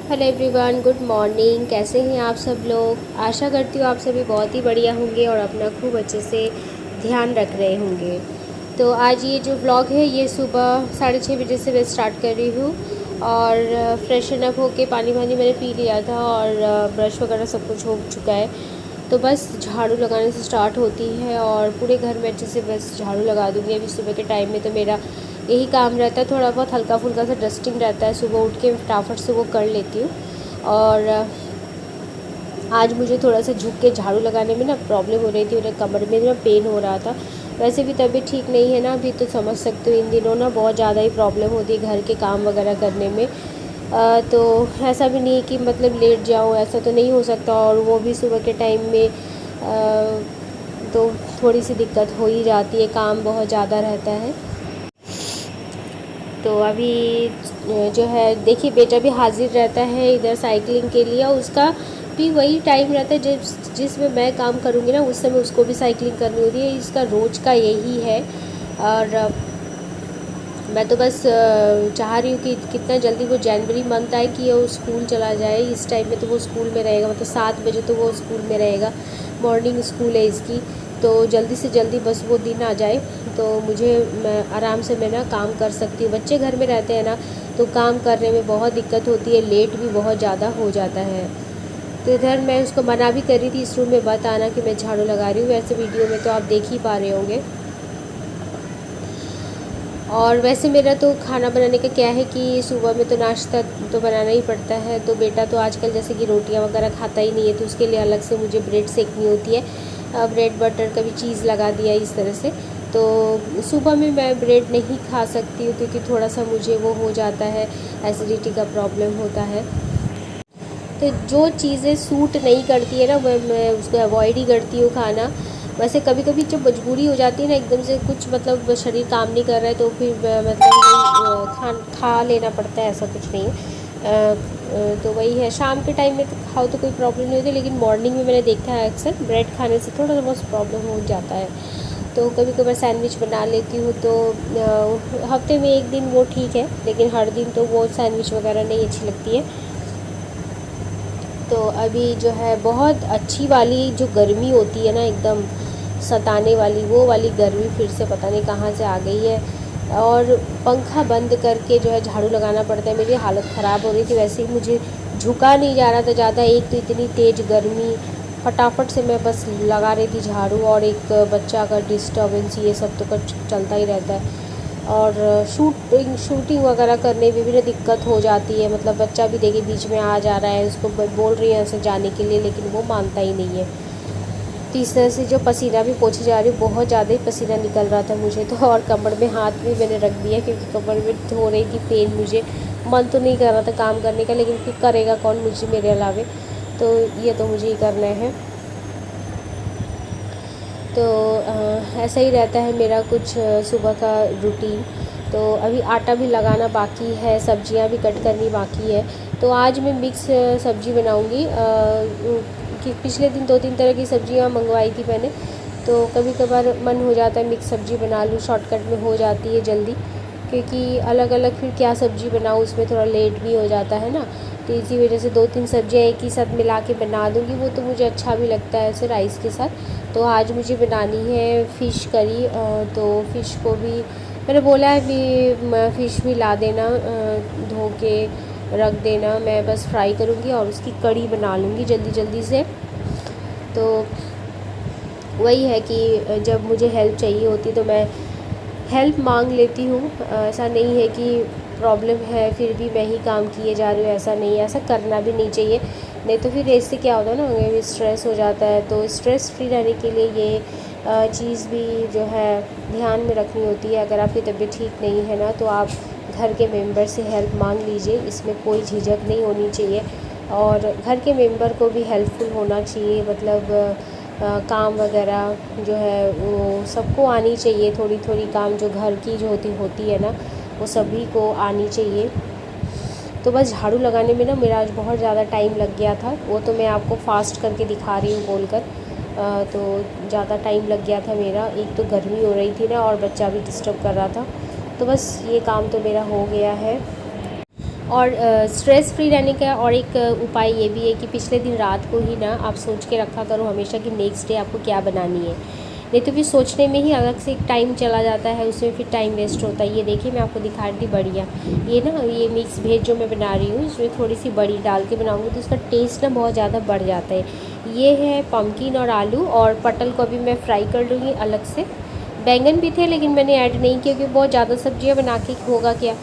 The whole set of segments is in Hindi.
Hello everyone, good morning. कैसे हैं आप सब लोग? आशा करती हूँ आप सभी बहुत ही बढ़िया होंगे और अपना खूब अच्छे से ध्यान रख रहे होंगे। तो आज ये जो व्लॉग है ये सुबह 6:30 बजे से मैं स्टार्ट कर रही हूँ। और फ्रेशन अप होके पानी वानी मैंने पी लिया था और ब्रश वगैरह सब कुछ हो चुका है। तो बस झाड़ू लगाने से स्टार्ट होती है और पूरे घर में अच्छे से बस झाड़ू लगा दूँगी। अभी सुबह के टाइम में तो मेरा यही काम रहता है, थोड़ा बहुत हल्का फुल्का सा डस्टिंग रहता है, सुबह उठ के फटाफट से वो कर लेती हूँ। और आज मुझे थोड़ा सा झुक के झाड़ू लगाने में ना प्रॉब्लम हो रही थी, मेरे कमर में ना पेन हो रहा था। वैसे भी तबीयत ठीक नहीं है ना अभी, तो समझ सकते हो इन दिनों ना बहुत ज़्यादा ही प्रॉब्लम होती है घर के काम वगैरह करने में। तो ऐसा भी नहीं कि मतलब लेट जाऊँ, ऐसा तो नहीं हो सकता, और वो भी सुबह के टाइम में तो थोड़ी सी दिक्कत हो ही जाती है, काम बहुत ज़्यादा रहता है। तो अभी जो है देखिए, बेटा भी हाजिर रहता है इधर साइकिलिंग के लिए, और उसका भी वही टाइम रहता है जिसमें मैं काम करूँगी ना उस समय उसको भी साइकिलिंग करनी होती है। इसका रोज़ का यही है। और मैं तो बस चाह रही हूँ कि कितना जल्दी वो जनवरी मंथ आए कि वो स्कूल चला जाए। इस टाइम में तो वो स्कूल में रहेगा, मतलब 7 बजे तो वो स्कूल में रहेगा। मॉर्निंग स्कूल है इसकी, तो जल्दी से जल्दी बस वो दिन आ जाए तो मैं आराम से मैं ना काम कर सकती हूँ। बच्चे घर में रहते हैं ना तो काम करने में बहुत दिक्कत होती है, लेट भी बहुत ज़्यादा हो जाता है। तो इधर मैं उसको मना भी कर रही थी इस रूम में मत आना कि मैं झाड़ू लगा रही हूँ। वैसे वीडियो में तो आप देख ही पा रहे होंगे। और वैसे मेरा तो खाना बनाने का क्या है कि सुबह में तो नाश्ता तो बनाना ही पड़ता है। तो बेटा तो आजकल जैसे कि रोटियां वगैरह खाता ही नहीं है, तो उसके लिए अलग से मुझे ब्रेड सेकनी होती है। ब्रेड बटर कभी चीज़ लगा दिया इस तरह से। तो सुबह में मैं ब्रेड नहीं खा सकती हूँ क्योंकि थोड़ा सा मुझे वो हो जाता है, एसिडिटी का प्रॉब्लम होता है। तो जो चीज़ें सूट नहीं करती है ना मैं उसको अवॉइड ही करती हूँ खाना। वैसे कभी कभी जब मजबूरी हो जाती है ना, एकदम से कुछ मतलब शरीर काम नहीं कर रहा है, तो फिर मतलब खा लेना पड़ता है, ऐसा कुछ नहीं है। तो वही है, शाम के टाइम में तो खाओ तो कोई प्रॉब्लम नहीं होती, लेकिन मॉर्निंग में मैंने देखा है अक्सर ब्रेड खाने से थोड़ा सा बहुत प्रॉब्लम हो जाता है। तो कभी कभार सैंडविच बना लेती हूँ, तो हफ्ते में एक दिन वो ठीक है, लेकिन हर दिन तो वो सैंडविच वगैरह नहीं अच्छी लगती है। तो अभी जो है बहुत अच्छी वाली जो गर्मी होती है ना, एकदम सताने वाली, वो वाली गर्मी फिर से पता नहीं कहाँ से आ गई है। और पंखा बंद करके जो है झाड़ू लगाना पड़ता है। मेरी हालत ख़राब हो रही थी, वैसे ही मुझे झुका नहीं जा रहा था ज़्यादा, एक तो इतनी तेज़ गर्मी, फटाफट से मैं बस लगा रही थी झाड़ू, और एक बच्चा का डिस्टर्बेंस ये सब तो कुछ चलता ही रहता है। और शूटिंग वगैरह करने में भी ना दिक्कत हो जाती है, मतलब बच्चा भी देखिए बीच में आ जा रहा है, उसको बोल रही है ऐसे जाने के लिए, लेकिन वो मानता ही नहीं है। तो इस तरह से जो पसीना भी पोंछी जा रही हूँ, बहुत ज़्यादा ही पसीना निकल रहा था मुझे तो। और कमर में हाथ भी मैंने रख दिया क्योंकि कमर में हो रही थी पेन मुझे। मन तो नहीं कर रहा था काम करने का, लेकिन फिर करेगा कौन मुझे मेरे अलावे, तो ये तो मुझे ही करना है। तो ऐसा ही रहता है मेरा कुछ सुबह का रूटीन। तो अभी आटा भी लगाना बाकी है, सब्जियां भी कट करनी बाकी है। तो आज मैं मिक्स सब्ज़ी बनाऊंगी। कि पिछले दिन 2-3 तरह की सब्जियां मंगवाई थी मैंने, तो कभी कभार मन हो जाता है मिक्स सब्ज़ी बना लूँ, शॉर्टकट में हो जाती है जल्दी। क्योंकि अलग अलग फिर क्या सब्ज़ी बनाऊँ, उसमें थोड़ा लेट भी हो जाता है ना। तो इसी वजह से 2-3 सब्जियां एक ही साथ मिला के बना दूँगी, वो तो मुझे अच्छा भी लगता है ऐसे राइस के साथ। तो आज मुझे बनानी है फ़िश करी। तो फ़िश को भी मैंने बोला है भी फ़िश भी ला देना, धो के रख देना, मैं बस फ्राई करूँगी और उसकी कड़ी बना लूँगी जल्दी जल्दी से। तो वही है कि जब मुझे हेल्प चाहिए होती तो मैं हेल्प मांग लेती हूँ। ऐसा नहीं है कि प्रॉब्लम है फिर भी मैं ही काम किए जा रही हूँ, ऐसा नहीं है, ऐसा करना भी नहीं चाहिए। नहीं तो फिर इससे क्या होता है ना, हमें भी स्ट्रेस हो जाता है। तो स्ट्रेस फ्री रहने के लिए ये चीज़ भी जो है ध्यान में रखनी होती है। अगर आपकी तबीयत ठीक नहीं है ना, तो आप घर के मेंबर से हेल्प मांग लीजिए, इसमें कोई झिझक नहीं होनी चाहिए। और घर के मेंबर को भी हेल्पफुल होना चाहिए, मतलब काम वगैरह जो है वो सबको आनी चाहिए, थोड़ी थोड़ी काम जो घर की जो होती है ना, वो सभी को आनी चाहिए। तो बस झाड़ू लगाने में ना मेरा आज बहुत ज़्यादा टाइम लग गया था, वो तो मैं आपको फास्ट करके दिखा रही हूँ बोल कर। तो ज़्यादा टाइम लग गया था मेरा, एक तो गर्मी हो रही थी ना और बच्चा भी डिस्टर्ब कर रहा था। तो बस ये काम तो मेरा हो गया है। और स्ट्रेस फ्री रहने का और एक उपाय ये भी है कि पिछले दिन रात को ही ना आप सोच के रखा करो हमेशा कि नेक्स्ट डे आपको क्या बनानी है, नहीं तो फिर सोचने में ही अलग से एक टाइम चला जाता है, उसमें फिर टाइम वेस्ट होता है। ये देखिए मैं आपको दिखा रही थी बढ़िया, ये ना ये मिक्स वेज जो मैं बना रही हूँ इसमें थोड़ी सी बड़ी डाल के बनाऊँगी तो उसका टेस्ट ना बहुत ज़्यादा बढ़ जाता है। ये है पम्पकिन और आलू, और पटल को अभी मैं फ्राई कर लूँगी अलग से। बैंगन भी थे लेकिन मैंने ऐड नहीं किया क्योंकि बहुत ज़्यादा सब्जियाँ बना के होगा क्या,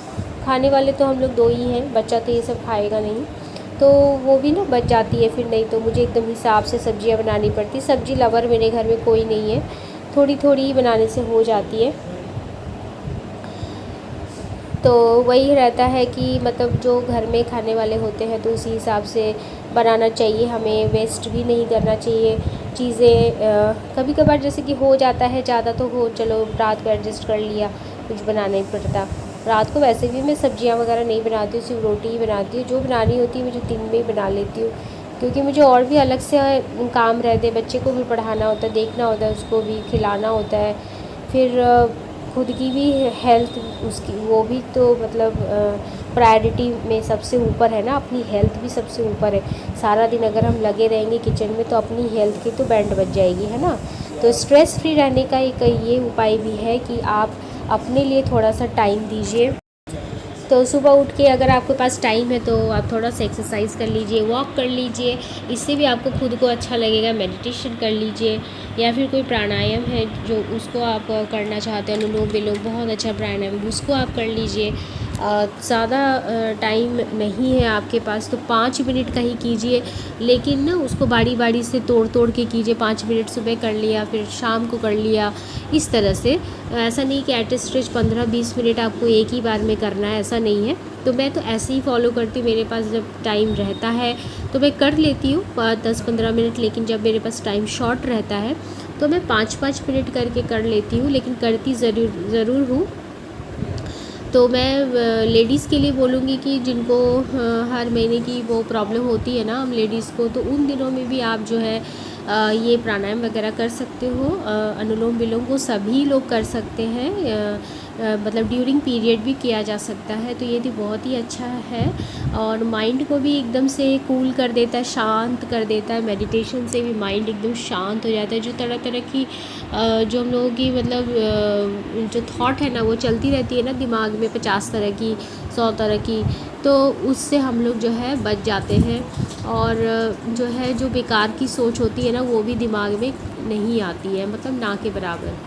खाने वाले तो हम लोग 2 ही हैं, बच्चा तो ये सब खाएगा नहीं, तो वो भी ना बच जाती है फिर, नहीं तो मुझे एकदम हिसाब से सब्जियां बनानी पड़ती। सब्जी लवर मेरे घर में कोई नहीं है, थोड़ी थोड़ी ही बनाने से हो जाती है। तो वही रहता है कि मतलब जो घर में खाने वाले होते हैं तो उसी हिसाब से बनाना चाहिए, हमें वेस्ट भी नहीं करना चाहिए चीज़ें। कभी कभार जैसे कि हो जाता है ज़्यादा तो हो, चलो रात को एडजस्ट कर लिया, कुछ बनाना नहीं पड़ता। रात को वैसे भी मैं सब्जियां वगैरह नहीं बनाती हूँ, सिर्फ रोटी ही बनाती हूँ, जो बनानी होती है मुझे दिन में ही बना लेती हूँ, क्योंकि मुझे और भी अलग से काम रहते हैं, बच्चे को भी पढ़ाना होता है, देखना होता है, उसको भी खिलाना होता है, फिर खुद की भी हेल्थ उसकी वो भी तो मतलब प्रायोरिटी में सबसे ऊपर है ना, अपनी हेल्थ भी सबसे ऊपर है। सारा दिन अगर हम लगे रहेंगे किचन में तो अपनी हेल्थ की तो बैंड बज जाएगी, है ना। तो स्ट्रेस फ्री रहने का एक ये उपाय भी है कि आप अपने लिए थोड़ा सा टाइम दीजिए। तो सुबह उठ के अगर आपके पास टाइम है तो आप थोड़ा सा एक्सरसाइज कर लीजिए, वॉक कर लीजिए, इससे भी आपको खुद को अच्छा लगेगा। मेडिटेशन कर लीजिए, या फिर कोई प्राणायाम है जो उसको आप करना चाहते हैं, अनुलोम विलोम बहुत अच्छा प्राणायाम, उसको आप कर लीजिए। ज़्यादा टाइम नहीं है आपके पास तो 5 मिनट का ही कीजिए, लेकिन ना उसको बारी बारी से तोड़ तोड़ के कीजिए। 5 मिनट सुबह कर लिया, फिर शाम को कर लिया, इस तरह से। ऐसा नहीं कि एट स्ट्रेच 15-20 मिनट आपको एक ही बार में करना है, ऐसा नहीं है। तो मैं तो ऐसे ही फॉलो करती हूँ, मेरे पास जब टाइम रहता है तो मैं कर लेती हूँ 10-15 मिनट, लेकिन जब मेरे पास टाइम शॉर्ट रहता है तो मैं 5-5 मिनट करके कर लेती हूँ, लेकिन करती ज़रूर हूँ। तो मैं लेडीज़ के लिए बोलूँगी कि जिनको हर महीने की वो प्रॉब्लम होती है ना हम लेडीज़ को, तो उन दिनों में भी आप जो है ये प्राणायाम वगैरह कर सकते हो। अनुलोम विलोम को सभी लोग कर सकते हैं, मतलब ड्यूरिंग पीरियड भी किया जा सकता है, तो ये भी बहुत ही अच्छा है और माइंड को भी एकदम से कूल कर देता है, शांत कर देता है। मेडिटेशन से भी माइंड एकदम शांत हो जाता है। जो तरह तरह की जो हम लोगों की मतलब जो थॉट है ना वो चलती रहती है ना दिमाग में, 50 तरह की, 100 तरह की, तो उससे हम लोग जो है बच जाते हैं। और जो है जो बेकार की सोच होती है ना वो भी दिमाग में नहीं आती है, मतलब ना के बराबर।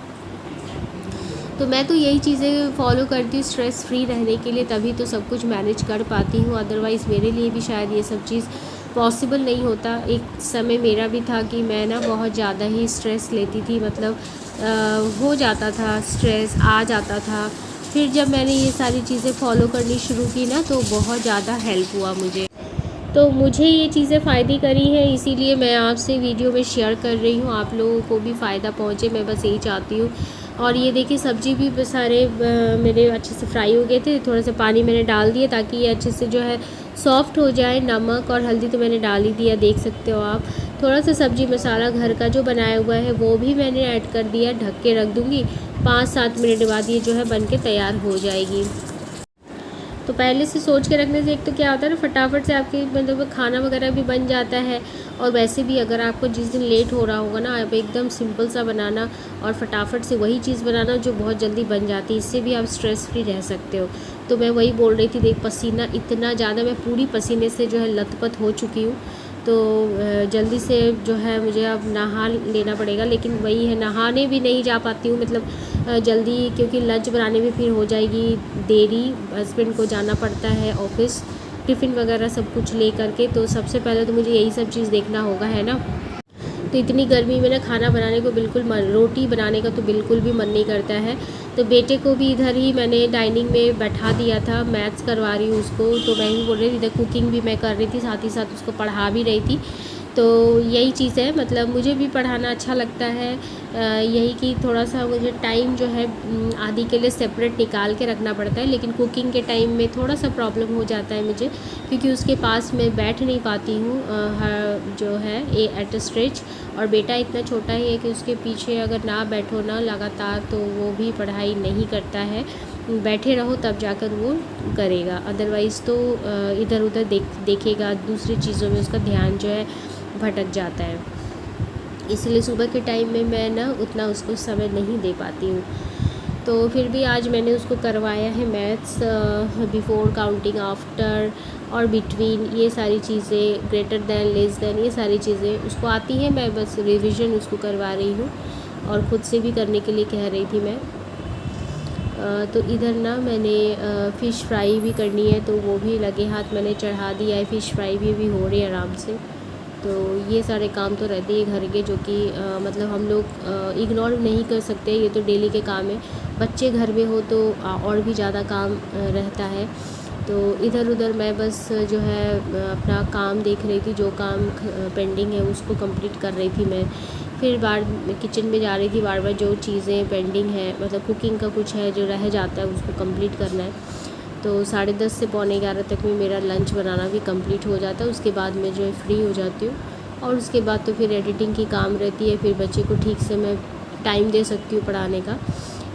तो मैं तो यही चीज़ें फॉलो करती हूँ स्ट्रेस फ्री रहने के लिए, तभी तो सब कुछ मैनेज कर पाती हूँ, अदरवाइज़ मेरे लिए भी शायद ये सब चीज़ पॉसिबल नहीं होता। एक समय मेरा भी था कि मैं ना बहुत ज़्यादा ही स्ट्रेस लेती थी, मतलब हो जाता था, स्ट्रेस आ जाता था। फिर जब मैंने ये सारी चीज़ें फॉलो करनी शुरू की ना तो बहुत ज़्यादा हेल्प हुआ मुझे। तो मुझे ये चीज़ें फ़ायदे करी हैं, इसीलिए मैं आपसे वीडियो में शेयर कर रही हूँ, आप लोगों को भी फ़ायदा पहुँचे, मैं बस यही चाहती हूँ। और ये देखिए सब्ज़ी भी सारे मेरे अच्छे से फ्राई हो गए थे, थोड़ा सा पानी मैंने डाल दिया ताकि ये अच्छे से जो है सॉफ़्ट हो जाए। नमक और हल्दी तो मैंने डाल ही दिया, देख सकते हो आप। थोड़ा सा सब्ज़ी मसाला घर का जो बनाया हुआ है वो भी मैंने ऐड कर दिया, ढक के रख दूँगी, 5-7 मिनट बाद ये जो है बन के तैयार हो जाएगी। तो पहले से सोच के रखने से एक तो क्या होता है ना, फटाफट से आपके मतलब खाना वगैरह भी बन जाता है। और वैसे भी अगर आपको जिस दिन लेट हो रहा होगा ना, आप एकदम सिंपल सा बनाना और फटाफट से वही चीज़ बनाना जो बहुत जल्दी बन जाती है, इससे भी आप स्ट्रेस फ्री रह सकते हो। तो मैं वही बोल रही थी, देख पसीना इतना ज़्यादा, मैं पूरी पसीने से जो है लथपथ हो चुकी हूँ। तो जल्दी से जो है मुझे अब नहा लेना पड़ेगा, लेकिन वही है नहाने भी नहीं जा पाती हूँ, मतलब जल्दी, क्योंकि लंच बनाने में फिर हो जाएगी देरी, हस्बैंड को जाना पड़ता है ऑफिस, टिफ़िन वगैरह सब कुछ ले करके। तो सबसे पहले तो मुझे यही सब चीज़ देखना होगा, है ना। तो इतनी गर्मी में ना खाना बनाने को बिल्कुल मन, रोटी बनाने का तो बिल्कुल भी मन नहीं करता है। तो बेटे को भी इधर ही मैंने डाइनिंग में बैठा दिया था, मैथ्स करवा रही हूँ उसको, तो मैं भी बोल रही थी, इधर कुकिंग भी मैं कर रही थी, साथ ही साथ उसको पढ़ा भी रही थी। तो यही चीज़ है, मतलब मुझे भी पढ़ाना अच्छा लगता है। यही कि थोड़ा सा मुझे टाइम जो है आदि के लिए सेपरेट निकाल के रखना पड़ता है, लेकिन कुकिंग के टाइम में थोड़ा सा प्रॉब्लम हो जाता है मुझे, क्योंकि उसके पास मैं बैठ नहीं पाती हूँ जो है एट स्ट्रेच। और बेटा इतना छोटा ही है कि उसके पीछे अगर ना बैठो ना लगातार तो वो भी पढ़ाई नहीं करता है। बैठे रहो तब जाकर वो करेगा, अदरवाइज़ तो इधर उधर देखेगा, दूसरी चीज़ों में उसका ध्यान जो है भटक जाता है। इसलिए सुबह के टाइम में मैं ना उतना उसको समय नहीं दे पाती हूँ। तो फिर भी आज मैंने उसको करवाया है मैथ्स, बिफोर, काउंटिंग, आफ्टर और बिटवीन, ये सारी चीज़ें, ग्रेटर दैन, लेस दैन, ये सारी चीज़ें उसको आती हैं। मैं बस रिवीजन उसको करवा रही हूँ और ख़ुद से भी करने के लिए कह रही थी मैं। तो इधर ना मैंने फ़िश फ्राई भी करनी है, तो वो भी लगे हाथ मैंने चढ़ा दिया है। फ़िश फ्राई भी हो रही है आराम से। तो ये सारे काम तो रहते हैं घर के, जो कि मतलब हम लोग इग्नोर नहीं कर सकते, ये तो डेली के काम है। बच्चे घर में हो तो और भी ज़्यादा काम रहता है। तो इधर उधर मैं बस जो है अपना काम देख रही थी, जो काम पेंडिंग है उसको कंप्लीट कर रही थी मैं। फिर बार किचन में जा रही थी, बार बार जो चीज़ें पेंडिंग है, मतलब कुकिंग का कुछ है जो रह जाता है उसको कंप्लीट करना है। तो 10:30 से 11:45 तक में मेरा लंच बनाना भी कंप्लीट हो जाता है। उसके बाद मैं जो है फ्री हो जाती हूँ और उसके बाद तो फिर एडिटिंग की काम रहती है। फिर बच्चे को ठीक से मैं टाइम दे सकती हूँ पढ़ाने का।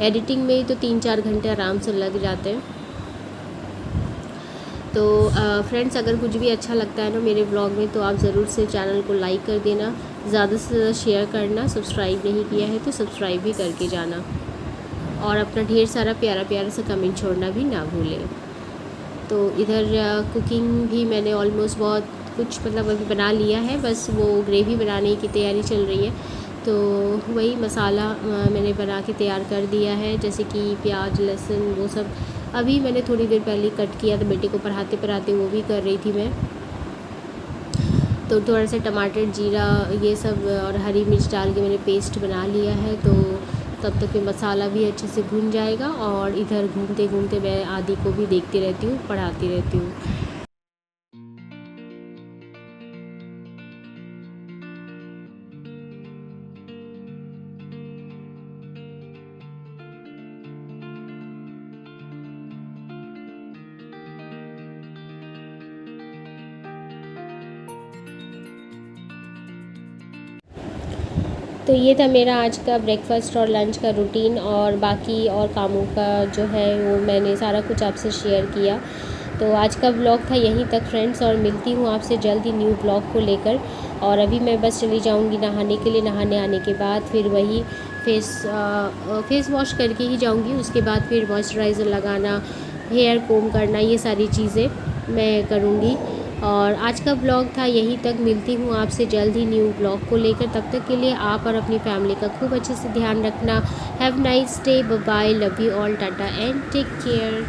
एडिटिंग में ही तो 3-4 घंटे आराम से लग जाते हैं। तो फ्रेंड्स, अगर कुछ भी अच्छा लगता है ना मेरे ब्लॉग में, तो आप ज़रूर से चैनल को लाइक कर देना, ज़्यादा से ज़्यादा शेयर करना, सब्सक्राइब नहीं किया है तो सब्सक्राइब भी करके जाना और अपना ढेर सारा प्यारा प्यारा सा कमेंट छोड़ना भी ना भूलें। तो इधर कुकिंग भी मैंने ऑलमोस्ट बहुत कुछ मतलब अभी बना लिया है, बस वो ग्रेवी बनाने की तैयारी चल रही है। तो वही मसाला मैंने बना के तैयार कर दिया है, जैसे कि प्याज, लहसुन, वो सब अभी मैंने थोड़ी देर पहले कट किया, तो बेटे को पढ़ाते पढ़ाते वो भी कर रही थी मैं। तो थोड़ा सा टमाटर, जीरा, ये सब और हरी मिर्च डाल के मैंने पेस्ट बना लिया है। तो तब तक ये मसाला भी अच्छे से भुन जाएगा और इधर घूमते घूमते मैं आदि को भी देखती रहती हूँ, पढ़ाती रहती हूँ। तो ये था मेरा आज का ब्रेकफ़ास्ट और लंच का रूटीन, और बाकी और कामों का जो है वो मैंने सारा कुछ आपसे शेयर किया। तो आज का ब्लॉग था यहीं तक फ्रेंड्स, और मिलती हूँ आपसे जल्दी न्यू ब्लॉग को लेकर। और अभी मैं बस चली जाऊँगी नहाने के लिए। नहाने आने के बाद फिर वही फेस वॉश करके ही जाऊँगी। उसके बाद फिर मॉइस्चराइज़र लगाना, हेयर कोम करना, ये सारी चीज़ें मैं करूँगी। और आज का ब्लॉग था यहीं तक। मिलती हूँ आपसे जल्द ही न्यू ब्लॉग को लेकर। तब तक के लिए आप और अपनी फैमिली का खूब अच्छे से ध्यान रखना। Have nice day, bye bye, love you all, tata and take care.